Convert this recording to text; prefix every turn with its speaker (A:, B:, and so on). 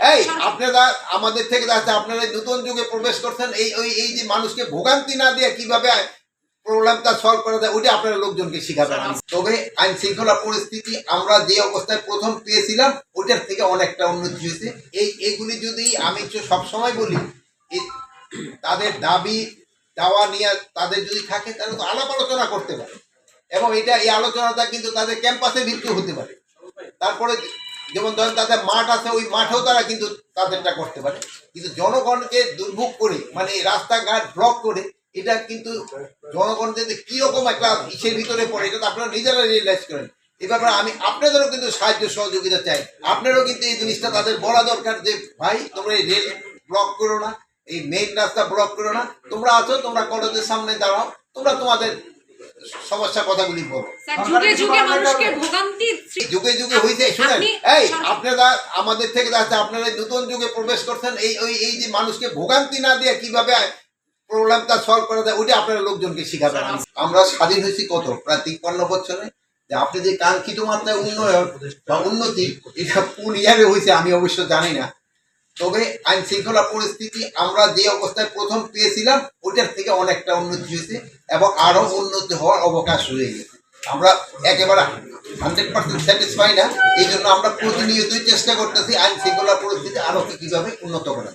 A: এই আপনারা আমাদের থেকে যাচ্ছে, আপনারা নতুন যুগে প্রবেশ করছেন, এই যে মানুষকে ভোগান্তি না দিয়ে কিভাবে প্রবলেমটা সলভ করা যায় ওইটা আপনারা লোকজনকে শিখাবেন। তবে আইন শৃঙ্খলা পরিস্থিতি আমরা যে অবস্থায় প্রথম পেয়েছিলাম ওইটার থেকে অনেকটা উন্নতি হয়েছে। এইগুলি যদি আমি সবসময় বলি, তাদের দাবি দাওয়া নিয়ে তাদের যদি থাকে তাহলে তো আলাপ আলোচনা করতে পারে, এবং এই আলোচনাটা কিন্তু তাদের ক্যাম্পাসে ভিত্তিক হতে পারে। তারপরে যেমন ধরেন তাদের মাঠ আছে, ওই মাঠেও তারা কিন্তু তাদেরটা করতে পারে। কিন্তু জনগণকে দুর্ভোগ করে, মানে রাস্তাঘাট ব্লক করে, এটা কিন্তু জনগণ যদি কিরকম একটা ইসের ভিতরে পড়ে এটা তো আপনারা নিজেরা রিয়েলাইজ করেন। এই ব্যাপারে আমি আপনাদেরও কিন্তু সাহায্য সহযোগিতা চাই। আপনারাও কিন্তু এই জিনিসটা তাদের বলা দরকার যে ভাই তোমরা এই রেল ব্লক করো না, এই মেইন রাস্তা ব্লক করো না, তোমরা আছো, তোমরা কলেজের সামনে দাঁড়াও, তোমরা তোমাদের সমস্যা কথাগুলি বলো। যুগে যুগে হয়েছে, শুনেন, এই আপনারা আমাদের থেকে যাচ্ছে, আপনারা নতুন যুগে প্রবেশ করছেন, এই যে মানুষকে ভোগান্তি না দিয়ে কিভাবে প্রবলেমটা সলভ করা যায় ওইটা আপনারা লোকজনকে শিখাবেন। আমরা স্বাধীন হয়েছি কত, প্রায় 53 বছরে। যে আপনি যে কাঙ্ক্ষিত মাত্রায় উন্নয়ন বা উন্নতি এইসব কোন ইয়ারে হয়েছে আমি অবশ্য জানি না। তবে আইন শৃঙ্খলা পরিস্থিতি আমরা যে অবস্থায় প্রথম পেয়েছিলাম ওইটার থেকে অনেকটা উন্নতি হয়েছে, এবং আরো উন্নতি হওয়ার অবকাশ রয়ে গেছে। আমরা একেবারে 100% স্যাটিসফাই না, এই জন্য আমরা প্রতিনিয়তই চেষ্টা করতেছি আইন শৃঙ্খলা পরিস্থিতি আরো কিভাবে উন্নত করা।